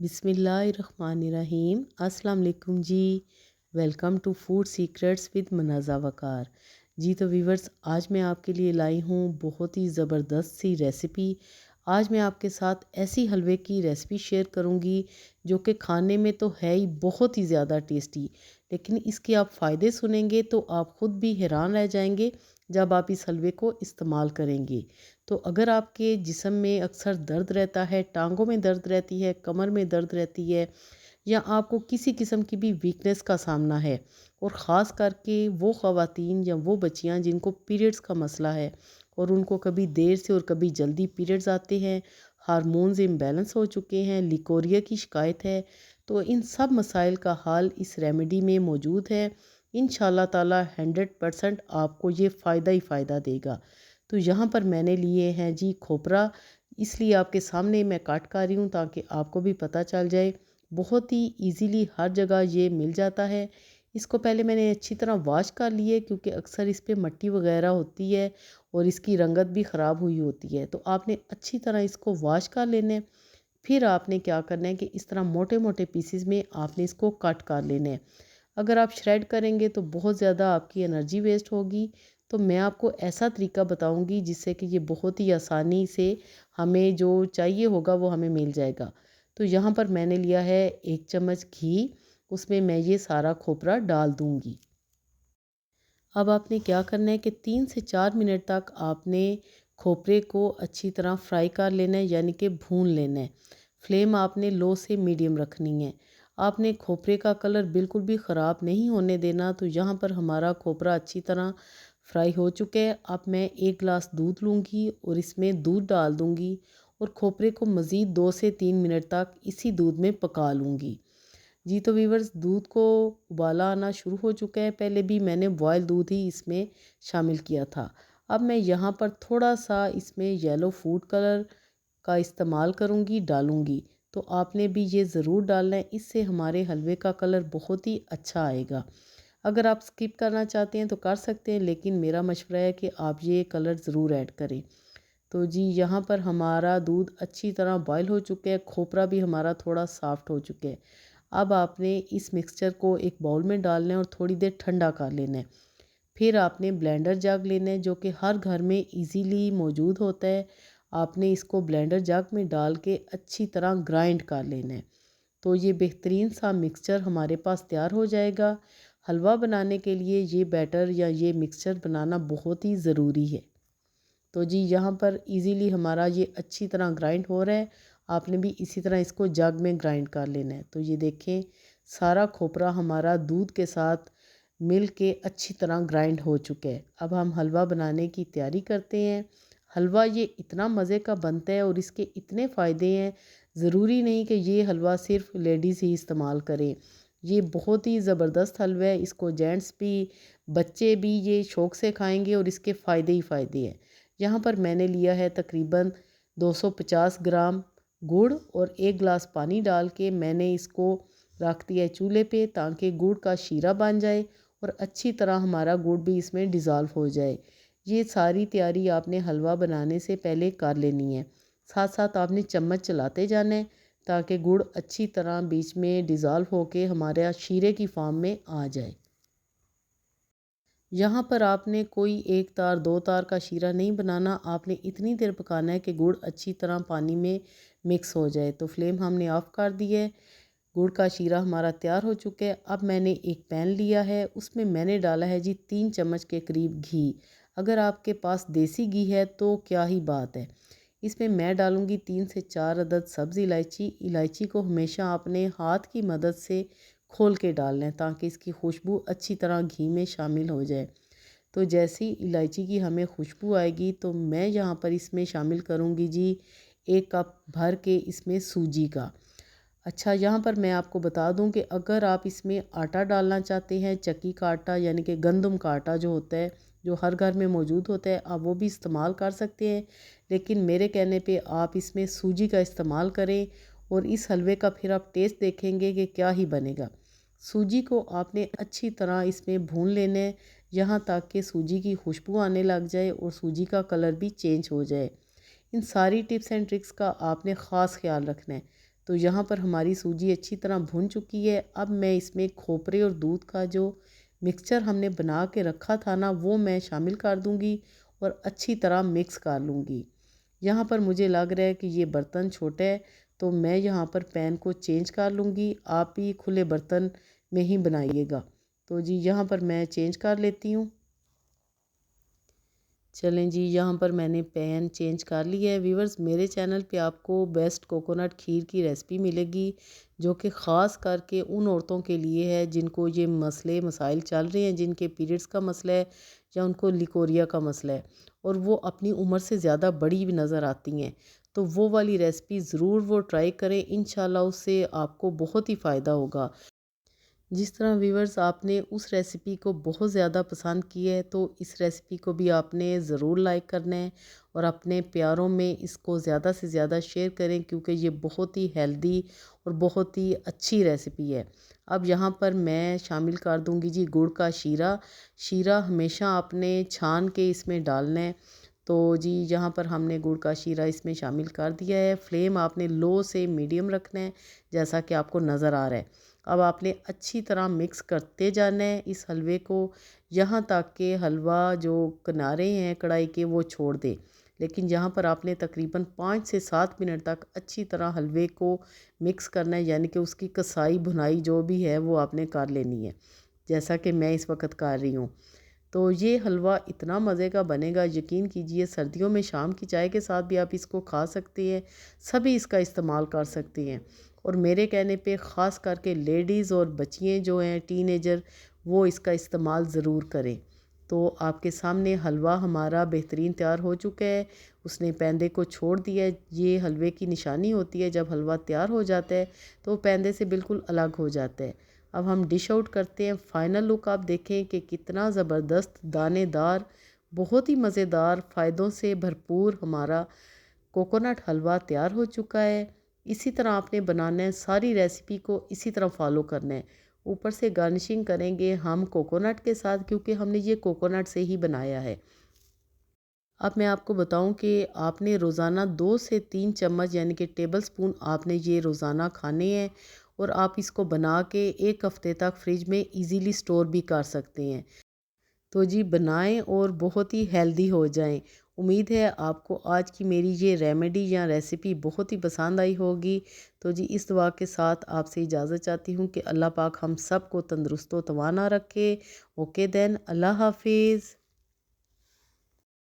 बिस्मिल्लाहिर्रहमानिर्रहीम। अस्सलाम वालेकुम जी। Welcome to food secrets with Manaza Waqar. जी तो वीवर्स, आज मैं आपके लिए लाई हूँ बहुत ही ज़बरदस्त सी रेसिपी। आज मैं आपके साथ ऐसी हलवे की रेसिपी शेयर करूँगी जो कि खाने में तो है ही बहुत ही ज़्यादा टेस्टी, लेकिन इसके आप फ़ायदे सुनेंगे तो आप ख़ुद भी हैरान रह जाएंगे जब आप इस हलवे को इस्तेमाल करेंगे। तो अगर आपके जिस्म में अक्सर दर्द रहता है, टांगों में दर्द रहती है, कमर में दर्द रहती है, या आपको किसी किस्म की भी वीकनेस का सामना है, और ख़ास करके वो ख़वातीन या वो बच्चियां जिनको पीरियड्स का मसला है और उनको कभी देर से और कभी जल्दी पीरियड्स आते हैं, हार्मोन्स इम्बैलेंस हो चुके हैं, लिकोरिया की शिकायत है, तो इन सब मसाइल का हल इस रेमेडी में मौजूद है। इंशाल्लाह ताला 100% आपको ये फ़ायदा ही फ़ायदा देगा। तो यहाँ पर मैंने लिए हैं जी खोपरा, इसलिए आपके सामने मैं काट कर रही हूँ ताकि आपको भी पता चल जाए। बहुत ही इजीली हर जगह ये मिल जाता है। इसको पहले मैंने अच्छी तरह वॉश कर लिए क्योंकि अक्सर इस पे मट्टी वगैरह होती है और इसकी रंगत भी ख़राब हुई होती है, तो आपने अच्छी तरह इसको वॉश कर लेना है। फिर आपने क्या करना है कि इस तरह मोटे मोटे पीसीज में आपने इसको कट कर लेना है। अगर आप श्रेड करेंगे तो बहुत ज़्यादा आपकी एनर्जी वेस्ट होगी, तो मैं आपको ऐसा तरीका बताऊंगी जिससे कि ये बहुत ही आसानी से हमें जो चाहिए होगा वो हमें मिल जाएगा। तो यहाँ पर मैंने लिया है 1 चम्मच घी, उसमें मैं ये सारा खोपरा डाल दूंगी। अब आपने क्या करना है कि 3 से 4 मिनट तक आपने खोपरे को अच्छी तरह फ्राई कर लेना है, यानी कि भून लेना है। फ्लेम आपने लो से मीडियम रखनी है। आपने खोपरे का कलर बिल्कुल भी ख़राब नहीं होने देना। तो यहाँ पर हमारा खोपरा अच्छी तरह फ्राई हो चुका है। अब मैं 1 गिलास दूध लूँगी और इसमें दूध डाल दूँगी और खोपरे को मज़ीद 2 से 3 मिनट तक इसी दूध में पका लूँगी। जी तो वीवर्स, दूध को उबाला आना शुरू हो चुका है। पहले भी मैंने बॉयल दूध ही इसमें शामिल किया था। अब मैं यहाँ पर थोड़ा सा इसमें येलो फूड कलर का इस्तेमाल करूँगी, डालूँगी। तो आपने भी ये ज़रूर डालना है, इससे हमारे हलवे का कलर बहुत ही अच्छा आएगा। अगर आप स्किप करना चाहते हैं तो कर सकते हैं, लेकिन मेरा मशवरा है कि आप ये कलर ज़रूर ऐड करें। तो जी यहाँ पर हमारा दूध अच्छी तरह बॉयल हो चुका है, खोपरा भी हमारा थोड़ा सॉफ्ट हो चुका है। अब आपने इस मिक्सचर को एक बाउल में डालना है और थोड़ी देर ठंडा कर लेना है। फिर आपने ब्लेंडर जग लेना है जो कि हर घर में इजीली मौजूद होता है। आपने इसको ब्लेंडर जग में डाल के अच्छी तरह ग्राइंड कर लेना है। तो ये बेहतरीन सा मिक्सचर हमारे पास तैयार हो जाएगा। हलवा बनाने के लिए ये बैटर या ये मिक्सचर बनाना बहुत ही ज़रूरी है। तो जी यहाँ पर इजीली हमारा ये अच्छी तरह ग्राइंड हो रहा है। आपने भी इसी तरह इसको जग में ग्राइंड कर लेना है। तो ये देखें, सारा खोपरा हमारा दूध के साथ मिल के अच्छी तरह ग्राइंड हो चुका है। अब हम हलवा बनाने की तैयारी करते हैं। हलवा ये इतना मज़े का बनता है और इसके इतने फ़ायदे हैं, ज़रूरी नहीं कि ये हलवा सिर्फ लेडीज़ ही इस्तेमाल करें। ये बहुत ही ज़बरदस्त हलवा है, इसको जेंट्स भी बच्चे भी ये शौक़ से खाएंगे और इसके फ़ायदे ही फ़ायदे हैं। यहाँ पर मैंने लिया है तकरीबन 250 ग्राम गुड़ और 1 गिलास पानी डाल के मैंने इसको रख दिया है चूल्हे पे ताकि गुड़ का शीरा बन जाए और अच्छी तरह हमारा गुड़ भी इसमें डिज़ोल्व हो जाए। ये सारी तैयारी आपने हलवा बनाने से पहले कर लेनी है। साथ साथ आपने चम्मच चलाते जाना है ताकि गुड़ अच्छी तरह बीच में डिज़ोल्व होके हमारे शीरे की फॉर्म में आ जाए। यहाँ पर आपने कोई 1 तार 2 तार का शीरा नहीं बनाना, आपने इतनी देर पकाना है कि गुड़ अच्छी तरह पानी में मिक्स हो जाए। तो फ्लेम हमने ऑफ़ कर दी है। गुड़ का शीरा हमारा तैयार हो चुका है। अब मैंने एक पैन लिया है, उसमें मैंने डाला है जी 3 चम्मच के करीब घी। अगर आपके पास देसी घी है तो क्या ही बात है। इसमें मैं डालूँगी 3 से 4 अदद सब्ज़ इलायची। इलायची को हमेशा आपने हाथ की मदद से खोल के डालना है ताकि इसकी खुशबू अच्छी तरह घी में शामिल हो जाए। तो जैसी इलायची की हमें खुशबू आएगी तो मैं यहाँ पर इसमें शामिल करूँगी जी 1 कप भर के इसमें सूजी का। अच्छा, यहाँ पर मैं आपको बता दूँ कि अगर आप इसमें आटा डालना चाहते हैं, चक्की का आटा यानी कि गंदम का आटा जो होता है, जो हर घर में मौजूद होता है, आप वो भी इस्तेमाल कर सकते हैं। लेकिन मेरे कहने पे आप इसमें सूजी का इस्तेमाल करें और इस हलवे का फिर आप टेस्ट देखेंगे कि क्या ही बनेगा। सूजी को आपने अच्छी तरह इसमें भून लेना है यहाँ तक कि सूजी की खुशबू आने लग जाए और सूजी का कलर भी चेंज हो जाए। इन सारी टिप्स एंड ट्रिक्स का आपने ख़ास ख्याल रखना है तो यहाँ पर हमारी सूजी अच्छी तरह भुन चुकी है। अब मैं इसमें खोपरे और दूध का जो मिक्सचर हमने बना के रखा था ना, वो मैं शामिल कर दूँगी और अच्छी तरह मिक्स कर लूँगी। यहाँ पर मुझे लग रहा है कि ये बर्तन छोटा है, तो मैं यहाँ पर पैन को चेंज कर लूँगी। आप भी खुले बर्तन में ही बनाइएगा। तो जी यहाँ पर मैं चेंज कर लेती हूँ। चलें जी, यहाँ पर मैंने पैन चेंज कर लिया है। व्यूवर्स, मेरे चैनल पे आपको बेस्ट कोकोनट खीर की रेसिपी मिलेगी, जो कि ख़ास करके उन औरतों के लिए है जिनको ये मसले मसाइल चल रहे हैं, जिनके पीरियड्स का मसला है या उनको लिकोरिया का मसला है और वो अपनी उम्र से ज़्यादा बड़ी भी नज़र आती हैं। तो वो वाली रेसिपी ज़रूर वो ट्राई करें, इंशाल्लाह उससे आपको बहुत ही फ़ायदा होगा। जिस तरह व्यूवर्स आपने उस रेसिपी को बहुत ज़्यादा पसंद किया है, तो इस रेसिपी को भी आपने ज़रूर लाइक करना है और अपने प्यारों में इसको ज़्यादा से ज़्यादा शेयर करें, क्योंकि ये बहुत ही हेल्दी और बहुत ही अच्छी रेसिपी है। अब यहाँ पर मैं शामिल कर दूँगी जी गुड़ का शीरा। शीरा हमेशा आपने छान के इसमें डालना है। तो जी यहाँ पर हमने गुड़ का शीरा इसमें शामिल कर दिया है। फ्लेम आपने लो से मीडियम रखना है, जैसा कि आपको नज़र आ रहा है। अब आपने अच्छी तरह मिक्स करते जाना है इस हलवे को, यहाँ तक कि हलवा जो किनारे हैं कढ़ाई के वो छोड़ दे। लेकिन यहाँ पर आपने तकरीबन 5 से 7 मिनट तक अच्छी तरह हलवे को मिक्स करना है, यानी कि उसकी कसाई भुनाई जो भी है वो आपने कर लेनी है, जैसा कि मैं इस वक्त कर रही हूँ। तो ये हलवा इतना मज़े का बनेगा, यकीन कीजिए। सर्दियों में शाम की चाय के साथ भी आप इसको खा सकते हैं, सभी इसका इस्तेमाल कर सकते हैं। और मेरे कहने पे ख़ास करके लेडीज़ और बच्चियाँ जो हैं टीनेजर, वो इसका इस्तेमाल ज़रूर करें। तो आपके सामने हलवा हमारा बेहतरीन तैयार हो चुका है। उसने पैंदे को छोड़ दिया है। ये हलवे की निशानी होती है, जब हलवा तैयार हो जाता है तो वो पैंदे से बिल्कुल अलग हो जाता है। अब हम डिश आउट करते हैं। फ़ाइनल लुक आप देखें कि कितना ज़बरदस्त दानेदार, बहुत ही मज़ेदार, फ़ायदों से भरपूर हमारा कोकोनट हलवा तैयार हो चुका है। इसी तरह आपने बनाना है, सारी रेसिपी को इसी तरह फॉलो करना है। ऊपर से गार्निशिंग करेंगे हम कोकोनट के साथ, क्योंकि हमने ये कोकोनट से ही बनाया है। अब मैं आपको बताऊं कि आपने रोज़ाना 2 से 3 चम्मच यानी कि टेबल स्पून आपने ये रोज़ाना खाने हैं और आप इसको बना के 1 हफ़्ते तक फ्रिज में इजीली स्टोर भी कर सकते हैं। तो जी बनाएं और बहुत ही हेल्दी हो जाएं। उम्मीद है आपको आज की मेरी ये रेमेडी या रेसिपी बहुत ही पसंद आई होगी। तो जी इस दुआ के साथ आपसे इजाज़त चाहती हूँ कि अल्लाह पाक हम सब को तंदुरुस्त व तवाना रखे। ओके देन, अल्लाह हाफिज़।